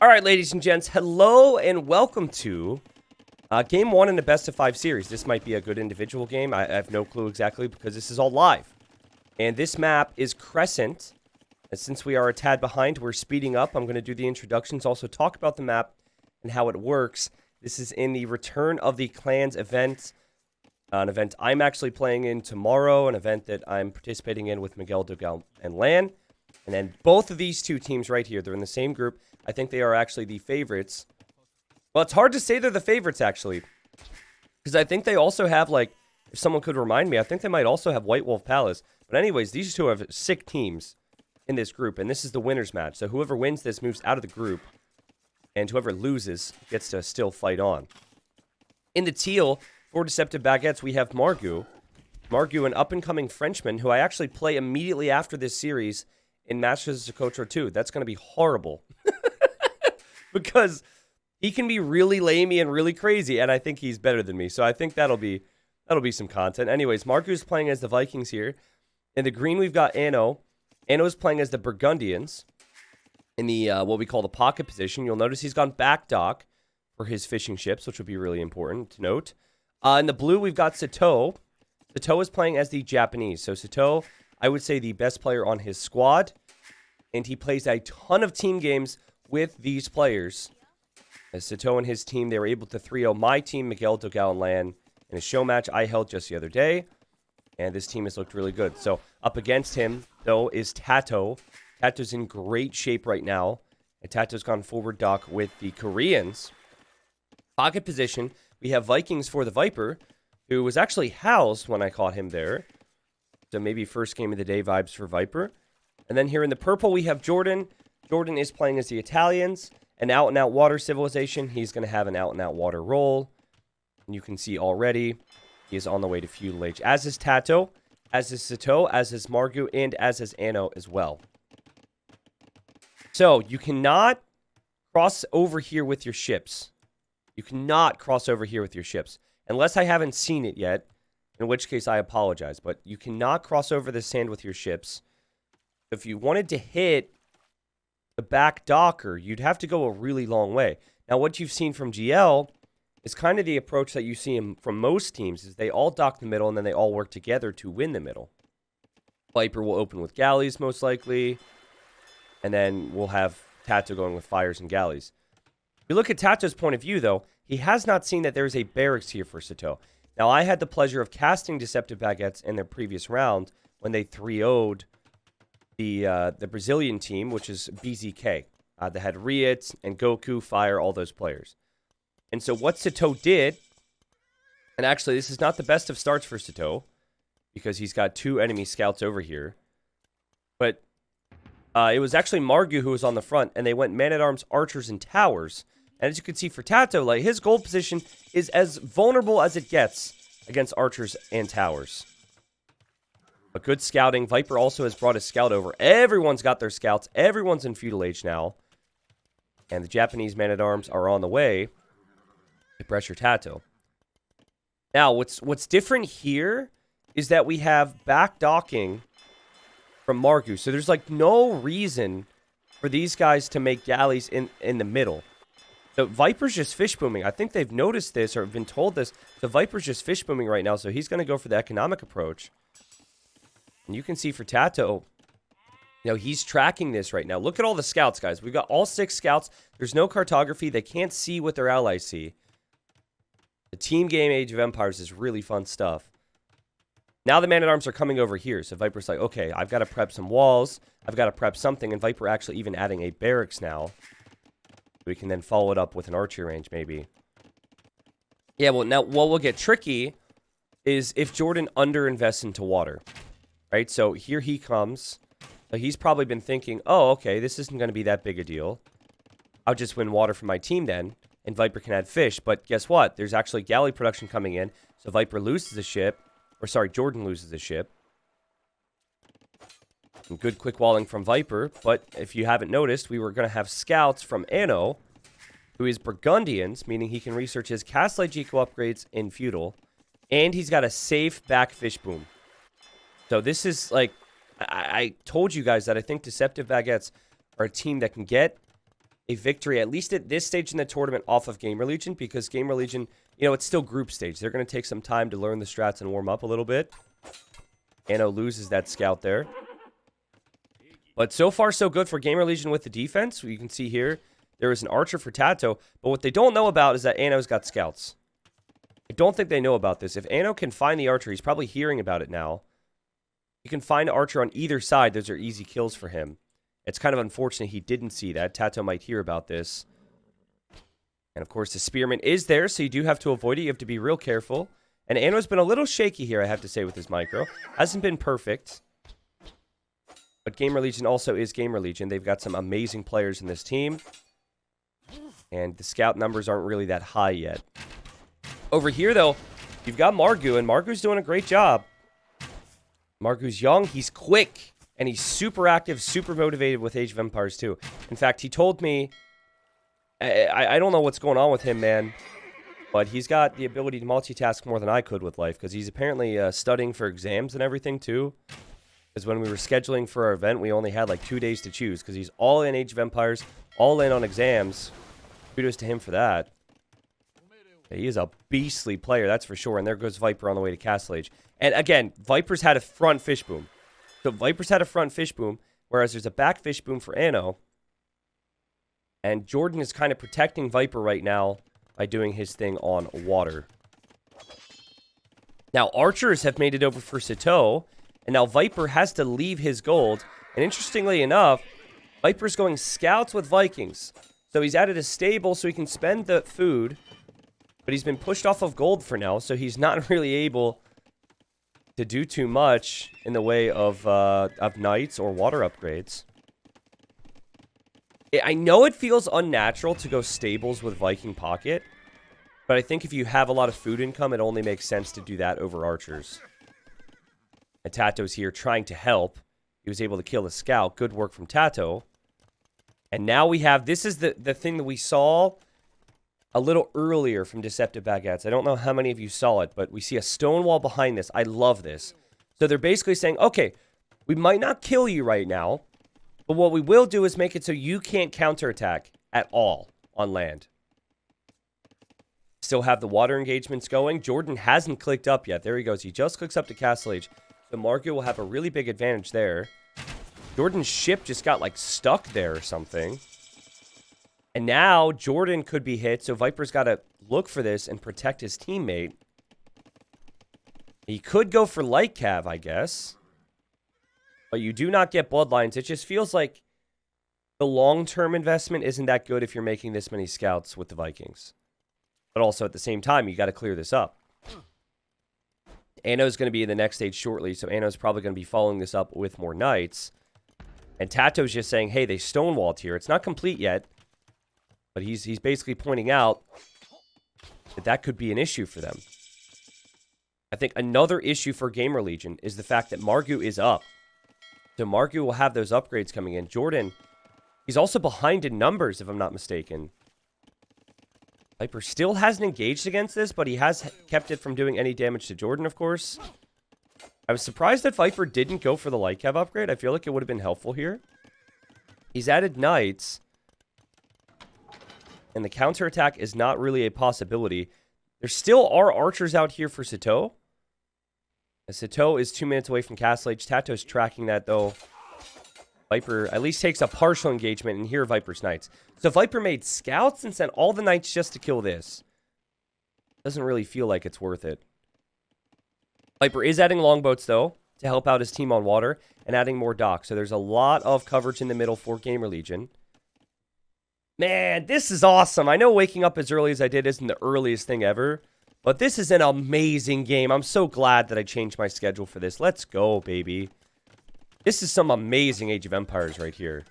All right, ladies and gents, hello and welcome to Game 1 in the Best of 5 series. This might be a good individual game. I have no clue exactly because this is all live. And this map is Crescent. And since we are a tad behind, we're speeding up. I'm going to do the introductions, also talk about the map and how it works. This is in the Return of the Clans event, an event I'm actually playing in tomorrow, an event that I'm participating in with Miguel Dogal and Lan. And then both of these two teams right here, they're in the same group. I think they are actually the favorites. Well, it's hard to say they're the favorites, actually. Because I think they also have, like, if someone could remind me, I think they might also have White Wolf Palace. But anyways, these two have sick teams in this group. And this is the winner's match. So whoever wins this moves out of the group. And whoever loses gets to still fight on. In the teal, for Deceptive Baguettes, we have Margu. Margu, an up-and-coming Frenchman who I actually play immediately after this series in Masters of TaToH 2. That's going to be horrible. Because he can be really lamey and really crazy, and I think he's better than me. So I think that'll be some content. Anyways, Margu's playing as the Vikings here. In the green, we've got Anno. Anno's playing as the Burgundians in the what we call the pocket position. You'll notice he's gone back dock for his fishing ships, which would be really important to note. In the blue, we've got Sitaux. Sitaux is playing as the Japanese. So Sitaux, I would say the best player on his squad, and he plays a ton of team games with these players. As Sitaux and his team, they were able to 3-0 my team, Miguel Dogal and Lan, in a show match I held just the other day. And this team has looked really good. So up against him, though, is TaToH. TaToH's in great shape right now. And TaToH's gone forward dock with the Koreans. Pocket position, we have Vikings for the Viper, who was actually housed when I caught him there. So maybe first game of the day vibes for Viper. And then here in the purple, we have Jordan. Jordan is playing as the Italians, an out-and-out water civilization. He's going to have an out-and-out water role. And you can see already he is on the way to Feudal Age. As is TaToH, as is Sitaux, as is Margu, and as is Anno as well. So you cannot cross over here with your ships. You cannot cross over here with your ships. Unless I haven't seen it yet, in which case I apologize. But you cannot cross over the sand with your ships. If you wanted to hit the back docker, you'd have to go a really long way. Now, what you've seen from GL is kind of the approach that you see from most teams, is they all dock the middle and then they all work together to win the middle. Viper will open with galleys, most likely, and then we'll have TaToH going with fires and galleys. If you look at TaToH's point of view, though, he has not seen that there's a barracks here for Sitaux. Now, I had the pleasure of casting Deceptive Baguettes in their previous round when they 3-0'd the Brazilian team, which is BZK. They had Riot and Goku, Fire, all those players. And so what Sitaux did, and actually this is not the best of starts for Sitaux, because he's got two enemy scouts over here. But it was actually Margu who was on the front, and they went man-at-arms, archers, and towers. And as you can see for TaToH, like, his gold position is as vulnerable as it gets against archers and towers. But good scouting. Viper also has brought a scout over. Everyone's got their scouts. Everyone's in Feudal Age now. And the Japanese man-at-arms are on the way to pressure TaToH. Now, what's different here is that we have back docking from Margu. So there's, like, no reason for these guys to make galleys in the middle. So Viper's just fish booming. I think they've noticed this or have been told this. So Viper's just fish booming right now. So he's going to go for the economic approach. And you can see for TaToH, you know, he's tracking this right now. Look at all the scouts, guys. We've got all 6 scouts. There's no cartography. They can't see what their allies see. The team game Age of Empires is really fun stuff. Now the man-at-arms are coming over here. So Viper's like, okay, I've got to prep some walls. I've got to prep something. And Viper actually even adding a barracks now. We can then follow it up with an archery range, maybe. Yeah, well, now what will get tricky is if Jordan underinvests into water. Right, so here he comes. So he's probably been thinking, oh, okay, this isn't going to be that big a deal. I'll just win water for my team then, and Viper can add fish. But guess what? There's actually galley production coming in, so Viper loses a ship. Or sorry, Jordan loses a ship. Some good quick walling from Viper, but if you haven't noticed, we were going to have scouts from Anno, who is Burgundians, meaning he can research his Castle Age eco upgrades in Feudal, and he's got a safe back fish boom. So this is like, I told you guys that I think Deceptive Baguettes are a team that can get a victory, at least at this stage in the tournament, off of Gamer Legion, because Gamer Legion, you know, it's still group stage. They're going to take some time to learn the strats and warm up a little bit. Ano loses that scout there. But so far, so good for Gamer Legion with the defense. You can see here, there is an archer for TaToH, but what they don't know about is that Ano's got scouts. I don't think they know about this. If Ano can find the archer, he's probably hearing about it now. You can find archer on either side. Those are easy kills for him. It's kind of unfortunate he didn't see that. TaToH might hear about this. And of course, the spearman is there, so you do have to avoid it. You have to be real careful. And Ano's been a little shaky here, I have to say, with his micro. Hasn't been perfect. But Gamer Legion also is Gamer Legion. They've got some amazing players in this team. And the scout numbers aren't really that high yet. Over here, though, you've got Margu, and Margu's doing a great job. Margu's young, he's quick, and he's super active, super motivated with Age of Empires 2. In fact, he told me, I don't know what's going on with him, man, but he's got the ability to multitask more than I could with life, because he's apparently studying for exams and everything, too. Because when we were scheduling for our event, we only had like 2 days to choose, because he's all in Age of Empires, all in on exams. Kudos to him for that. Yeah, he is a beastly player, that's for sure. And there goes Viper on the way to Castle Age. And again, Viper's had a front fish boom. So Viper's had a front fish boom, whereas there's a back fish boom for Ano. And Jordan is kind of protecting Viper right now by doing his thing on water. Now, archers have made it over for Sitaux, and now Viper has to leave his gold. And interestingly enough, Viper's going scouts with Vikings. So he's added a stable so he can spend the food, but he's been pushed off of gold for now, so he's not really able to do too much in the way of knights or water upgrades. I know it feels unnatural to go stables with Viking Pocket, but I think if you have a lot of food income, it only makes sense to do that over archers. And TaToH's here trying to help. He was able to kill the scout. Good work from TaToH. And now we have, this is the thing that we saw a little earlier from Deceptive Baguettes. I don't know how many of you saw it, but we see a stone wall behind this. I love this. So they're basically saying, okay, we might not kill you right now, but what we will do is make it so you can't counterattack at all on land. Still have the water engagements going. Jordan hasn't clicked up yet. There he goes. He just clicks up to Castle Age. So Margu will have a really big advantage there. Jordan's ship just got, like, stuck there or something. And now Jordan could be hit, so Viper's got to look for this and protect his teammate. He could go for light cav, I guess. But you do not get bloodlines. It just feels like the long-term investment isn't that good if you're making this many scouts with the Vikings. But also at the same time, you got to clear this up. Ano's going to be in the next stage shortly, so Ano's probably going to be following this up with more knights. And TaToH's just saying, hey, they stonewalled here. It's not complete yet. But he's basically pointing out that that could be an issue for them. I think another issue for Gamer Legion is the fact that Margu is up. So Margu will have those upgrades coming in. Jordan, he's also behind in numbers, if I'm not mistaken. Viper still hasn't engaged against this, but he has kept it from doing any damage to Jordan, of course. I was surprised that Viper didn't go for the light cav upgrade. I feel like it would have been helpful here. He's added knights. And the counterattack is not really a possibility. There still are archers out here for Sitaux. Sitaux is 2 minutes away from Castle Age. TaToH's tracking that, though. Viper at least takes a partial engagement, and here are Viper's knights. So Viper made scouts and sent all the knights just to kill this. Doesn't really feel like it's worth it. Viper is adding longboats, though, to help out his team on water, and adding more docks. So there's a lot of coverage in the middle for Gamer Legion. Man, this is awesome. I know waking up as early as I did isn't the earliest thing ever, but this is an amazing game. I'm so glad that I changed my schedule for this. Let's go, baby. This is some amazing Age of Empires right here.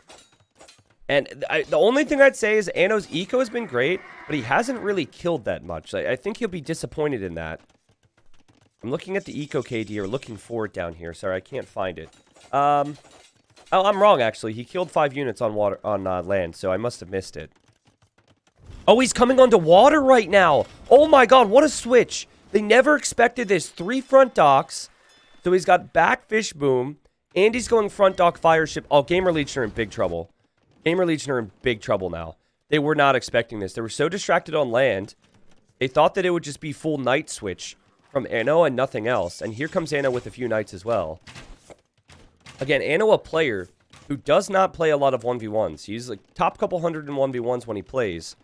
And the only thing I'd say is Ano's eco has been great, but he hasn't really killed that much. I think he'll be disappointed in that. I'm looking at the eco KD, or looking for it down here. Sorry, I can't find it. Oh, I'm wrong, actually. He killed 5 units on water on land, so I must have missed it. Oh, he's coming onto water right now. Oh my god, what a switch. They never expected this. 3 front docks. So he's got back fish boom, and he's going front dock fire ship. Oh, Gamer Legion are in big trouble. Gamer Legion are in big trouble now. They were not expecting this. They were so distracted on land. They thought that it would just be full knight switch from Anno and nothing else. And here comes Anno with a few knights as well. Again, Anno, a player who does not play a lot of 1v1s. He's like top couple hundred in 1v1s when he plays.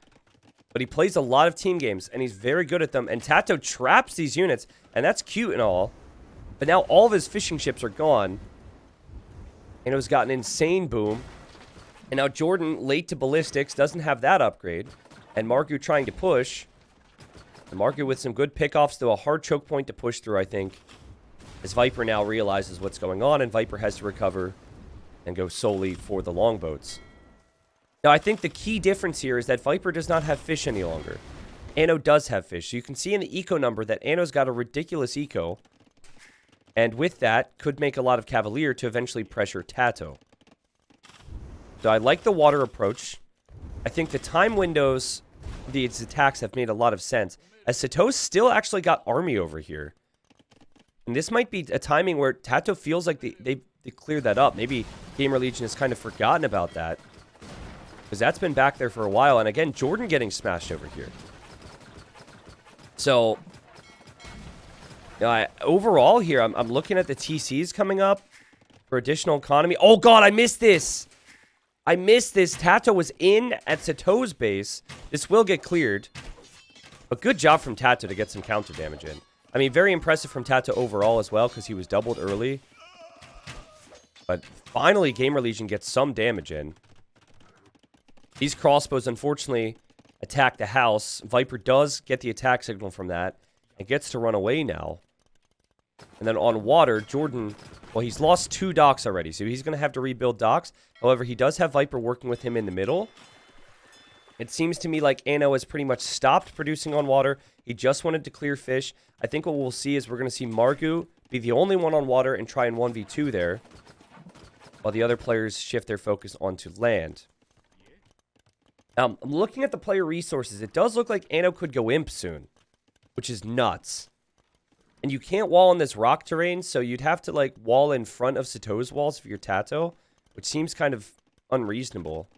But he plays a lot of team games, and he's very good at them. And TaToH traps these units, and that's cute and all. But now all of his fishing ships are gone. Anno's got an insane boom. And now Jordan, late to ballistics, doesn't have that upgrade. And Margu trying to push. And Margu with some good pickoffs, though a hard choke point to push through, I think. As Viper now realizes what's going on, and Viper has to recover and go solely for the longboats. Now, I think the key difference here is that Viper does not have fish any longer. Anno does have fish. So you can see in the eco number that Anno's got a ridiculous eco. And with that, could make a lot of Cavalier to eventually pressure TaToH. So I like the water approach. I think the time windows, these attacks have made a lot of sense. As Sitaux still actually got army over here. And this might be a timing where TaToH feels like they cleared that up. Maybe Gamer Legion has kind of forgotten about that. Because that's been back there for a while. And again, Jordan getting smashed over here. So, overall here, I'm looking at the TCs coming up for additional economy. Oh god, I missed this! I missed this. TaToH was in at Sitaux's base. This will get cleared. But good job from TaToH to get some counter damage in. I mean, very impressive from TaToH overall as well, because he was doubled early. But finally, Gamer Legion gets some damage in. These crossbows, unfortunately, attack the house. Viper does get the attack signal from that and gets to run away now. And then on water, Jordan, well, he's lost 2 docks already, so he's going to have to rebuild docks. However, he does have Viper working with him in the middle. It seems to me like Anno has pretty much stopped producing on water. He just wanted to clear fish. I think what we'll see is we're going to see Margu be the only one on water and try and 1v2 there, while the other players shift their focus onto land. I'm looking at the player resources. It does look like Anno could go imp soon, which is nuts. And you can't wall in this rock terrain, so you'd have to, like, wall in front of Sitaux's walls for your TaToH, which seems kind of unreasonable.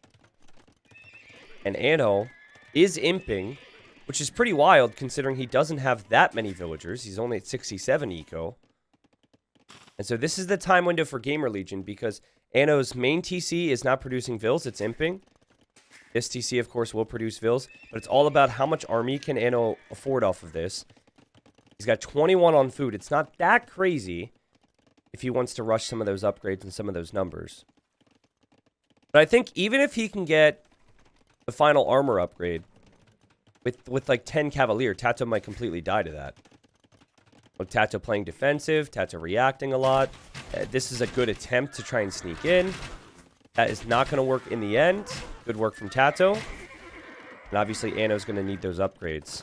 And Anno is imping, which is pretty wild considering he doesn't have that many villagers. He's only at 67 eco. And so this is the time window for Gamer Legion because Anno's main TC is not producing vills, it's imping. This TC, of course, will produce vills, but it's all about how much army can Anno afford off of this. He's got 21 on food. It's not that crazy if he wants to rush some of those upgrades and some of those numbers. But I think even if he can get the final armor upgrade with like 10 Cavalier, TaToH might completely die to that. Look, TaToH playing defensive, TaToH reacting a lot. This is a good attempt to try and sneak in. That is not going to work in the end. Good work from TaToH. And obviously, Anno's going to need those upgrades.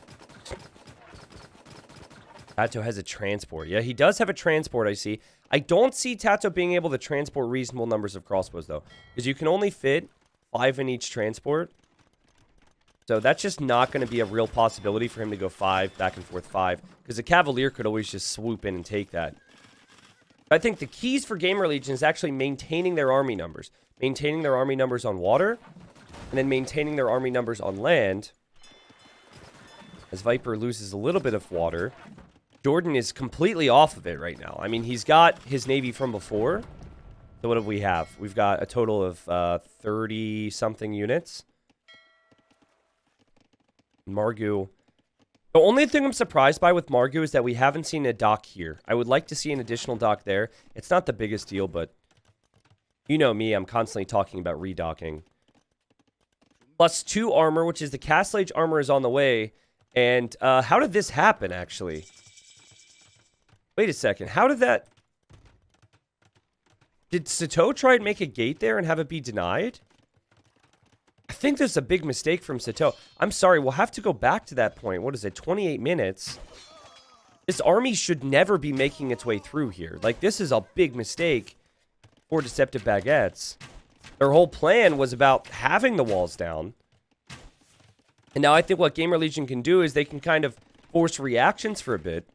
TaToH has a transport. Yeah, he does have a transport, I see. I don't see TaToH being able to transport reasonable numbers of crossbows, though. Because you can only fit 5 in each transport. So that's just not going to be a real possibility for him to go 5, back and forth 5. Because a Cavalier could always just swoop in and take that. I think the keys for Gamer Legion is actually maintaining their army numbers. Maintaining their army numbers on water. And then maintaining their army numbers on land. As Viper loses a little bit of water. Jordan is completely off of it right now. I mean, he's got his navy from before. So what do we have? We've got a total of 30-something units. Margu. The only thing I'm surprised by with Margu is that we haven't seen a dock here. I would like to see an additional dock there. It's not the biggest deal, but you know me, I'm constantly talking about redocking. +2 armor, which is the Castle Age armor is on the way. And how did this happen, actually? Wait a second. How did that... Did Sitaux try and make a gate there and have it be denied? I think there's a big mistake from Sitaux. I'm sorry, we'll have to go back to that point. What is it, 28 minutes? This army should never be making its way through here. Like, this is a big mistake for Deceptive Baguettes. Their whole plan was about having the walls down. And now I think what Gamer Legion can do is they can kind of force reactions for a bit.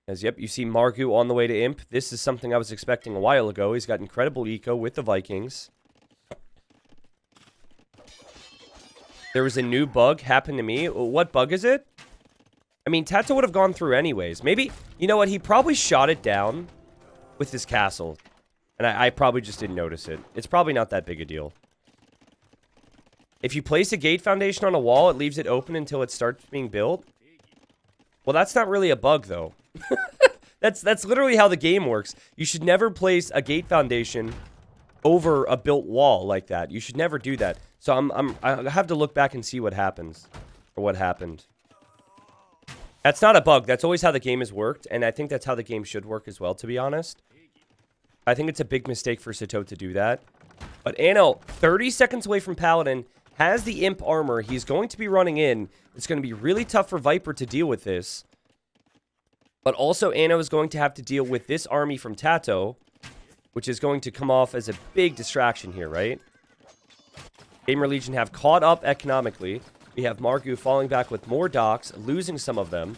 As, yep, you see Margu on the way to Imp. This is something I was expecting a while ago. He's got incredible eco with the Vikings. There was a new bug happened to me. What bug is it? I mean, TaToH would have gone through anyways. Maybe, you know what? He probably shot it down with his castle. And I probably just didn't notice it. It's probably not that big a deal. If you place a gate foundation on a wall, it leaves it open until it starts being built. Well, that's not really a bug, though. That's literally how the game works. You should never place a gate foundation over a built wall like that. You should never do that. So I have to look back and see what happens. Or what happened. That's not a bug. That's always how the game has worked. And I think that's how the game should work as well, to be honest. I think it's a big mistake for Sitaux to do that. But Anno, 30 seconds away from Paladin, has the Imp armor. He's going to be running in. It's going to be really tough for Viper to deal with this. But also, Anno is going to have to deal with this army from TaToH, which is going to come off as a big distraction here, right? Gamer Legion have caught up economically. We have Margu falling back with more docks, losing some of them.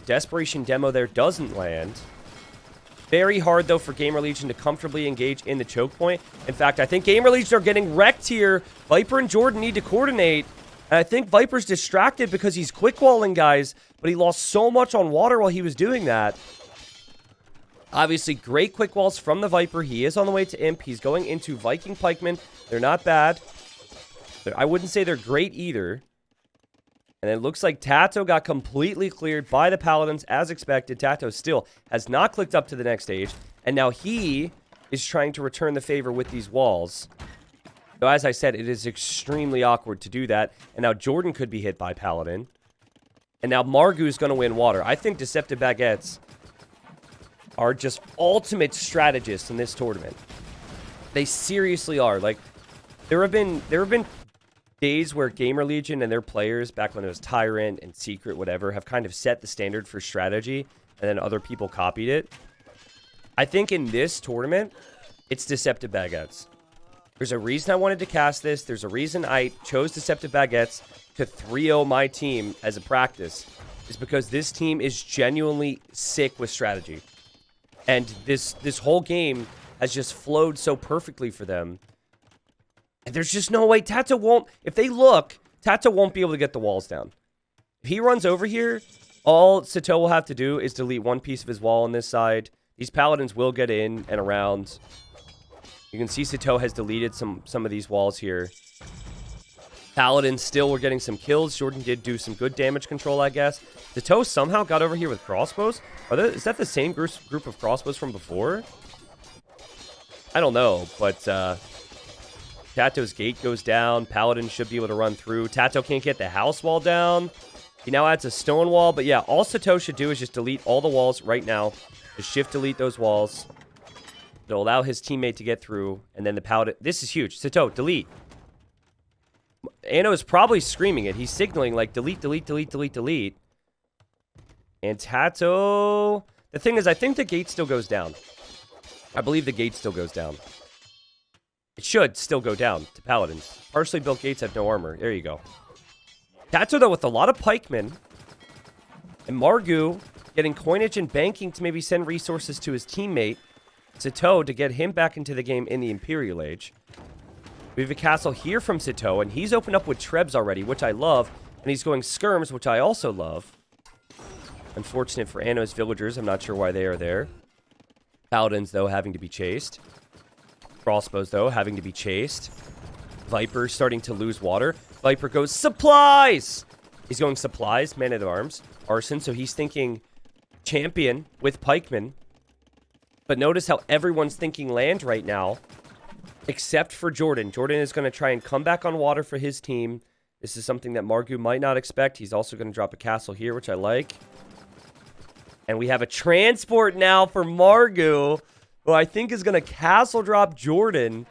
Desperation Demo there doesn't land. Very hard, though, for Gamer Legion to comfortably engage in the choke point. In fact, I think Gamer Legion are getting wrecked here. Viper and Jordan need to coordinate. And I think Viper's distracted because he's quick-walling guys, but he lost so much on water while he was doing that. Obviously, great quick walls from the Viper. He is on the way to Imp. He's going into Viking Pikemen. They're not bad. I wouldn't say they're great either. And it looks like TaToH got completely cleared by the Paladins as expected. TaToH still has not clicked up to the next stage. And now he is trying to return the favor with these walls. So as I said, it is extremely awkward to do that. And now Jordan could be hit by Paladin. And now Margu is going to win water. I think Deceptive Baguettes are just ultimate strategists in this tournament. They seriously are. Like, there have been days where Gamer Legion and their players, back when it was Tyrant and Secret, whatever, have kind of set the standard for strategy, and then other people copied it. I think in this tournament, it's Deceptive Baguettes. There's a reason I wanted to cast this. There's a reason I chose Deceptive Baguettes to 3-0 my team as a practice. Is because this team is genuinely sick with strategy. And this whole game has just flowed so perfectly for them. And there's just no way TaToH won't... If they look, TaToH won't be able to get the walls down. If he runs over here, all Sitaux will have to do is delete one piece of his wall on this side. These Paladins will get in and around. You can see Sitaux has deleted some of these walls here. Paladins still were getting some kills. Jordan did do some good damage control, I guess. TaToH somehow got over here with crossbows. Is that the same group of crossbows from before? I don't know, but... TaToH's gate goes down. Paladin should be able to run through. TaToH can't get the house wall down. He now adds a stone wall. But yeah, all Sitaux should do is just delete all the walls right now. Just shift delete those walls. It'll allow his teammate to get through. And then the Paladin... This is huge. Sitaux, delete. Anno is probably screaming it. He's signaling like delete, delete, delete, delete, delete. And TaToH... The thing is, I think the gate still goes down. I believe the gate still goes down. It should still go down to Paladins. Partially built gates have no armor. There you go. TaToH, though, with a lot of pikemen. And Margu getting coinage and banking to maybe send resources to his teammate, Sitaux, to get him back into the game in the Imperial Age. We have a castle here from Sitaux, and he's opened up with Trebs already, which I love. And he's going skirms, which I also love. Unfortunate for Anno's villagers. I'm not sure why they are there. Paladins, though, having to be chased. Crossbows, though, having to be chased. Viper starting to lose water. Viper goes, supplies! He's going supplies, man-at-arms, arson, so he's thinking champion with pikemen. But notice how everyone's thinking land right now, except for Jordan. Jordan is going to try and come back on water for his team. This is something that Margu might not expect. He's also going to drop a castle here, which I like. And we have a transport now for Margu, who I think is going to castle drop Jordan.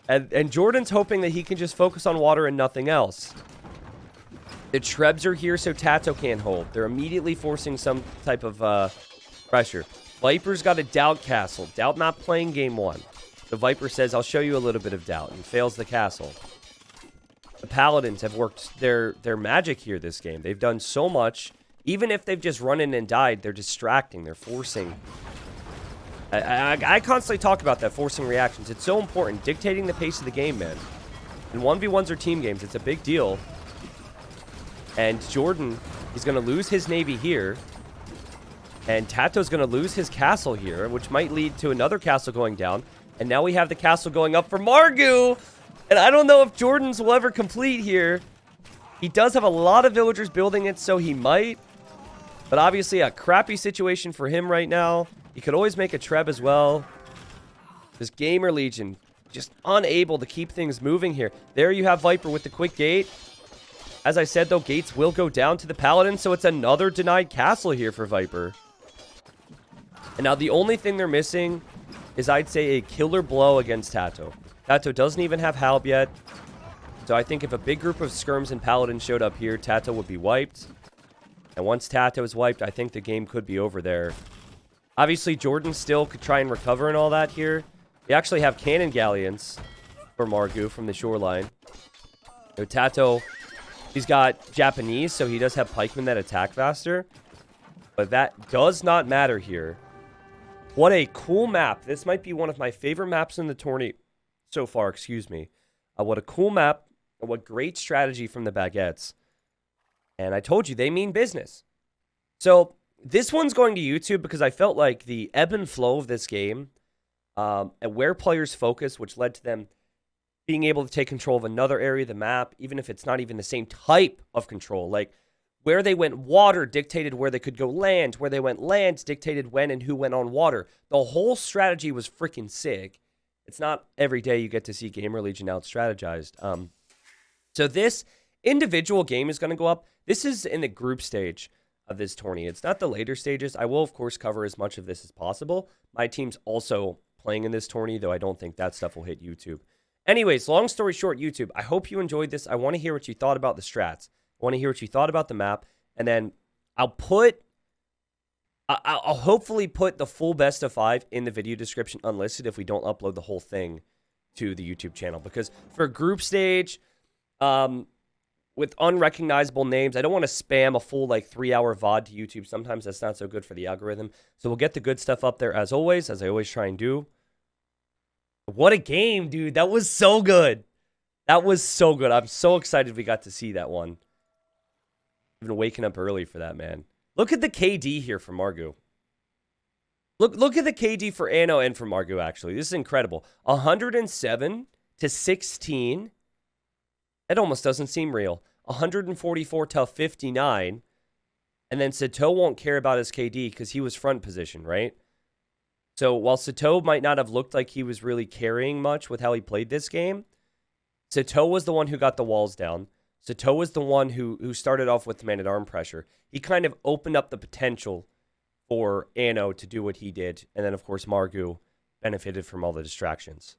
And Jordan's hoping that he can just focus on water and nothing else. The Trebs are here so TaToH can't hold. They're immediately forcing some type of pressure. Viper's got a doubt castle. Doubt not playing game one. The Viper says, I'll show you a little bit of doubt, and fails the castle. The Paladins have worked their magic here this game. They've done so much. Even if they've just run in and died, they're distracting. They're forcing... I constantly talk about that, forcing reactions. It's so important. Dictating the pace of the game, man. And 1v1s are team games. It's a big deal. And Jordan, he's going to lose his navy here. And TaToH's going to lose his castle here, which might lead to another castle going down. And now we have the castle going up for Margu. And I don't know if Jordan's will ever complete here. He does have a lot of villagers building it, so he might. But obviously a crappy situation for him right now. He could always make a Treb as well. This Gamer Legion just unable to keep things moving here. There you have Viper with the quick gate. As I said, though, gates will go down to the Paladin, so it's another denied castle here for Viper. And now the only thing they're missing is, I'd say, a killer blow against TaToH. TaToH doesn't even have Halb yet. So I think if a big group of Skirms and Paladins showed up here, TaToH would be wiped. And once TaToH is wiped, I think the game could be over there. Obviously, Jordan still could try and recover and all that here. They actually have cannon galleons for Margu from the shoreline. So TaToH, he's got Japanese, so he does have pikemen that attack faster. But that does not matter here. What a cool map. This might be one of my favorite maps in the tourney so far, excuse me. What a cool map. What great strategy from the Baguettes. And I told you, they mean business. So this one's going to YouTube because I felt like the ebb and flow of this game and where players focus, which led to them being able to take control of another area of the map, even if it's not even the same type of control. Like, where they went water dictated where they could go land. Where they went land dictated when and who went on water. The whole strategy was freaking sick. It's not every day you get to see Gamer Legion out-strategized. So this individual game is going to go up. This is in the group stage of this tourney. It's not the later stages. I will, of course, cover as much of this as possible. My team's also playing in this tourney, though I don't think that stuff will hit YouTube. Anyways, long story short, YouTube, I hope you enjoyed this. I want to hear what you thought about the strats. I want to hear what you thought about the map. And then I'll hopefully put the full best of 5 in the video description unlisted if we don't upload the whole thing to the YouTube channel. Because for group stage, with unrecognizable names, I don't want to spam a full 3-hour VOD to YouTube. Sometimes that's not so good for the algorithm. So we'll get the good stuff up there as always, as I always try and do. What a game, dude. That was so good. That was so good. I'm so excited we got to see that one. I've been waking up early for that, man. Look at the KD here for Margu. Look at the KD for Anno and for Margu, actually. This is incredible. 107 to 16. That almost doesn't seem real. 144 to 59. And then Sitaux won't care about his KD because he was front position, right? So while Sitaux might not have looked like he was really carrying much with how he played this game, Sitaux was the one who got the walls down. Sitaux was the one who started off with man-at-arm pressure. He kind of opened up the potential for Anno to do what he did. And then, of course, Margu benefited from all the distractions.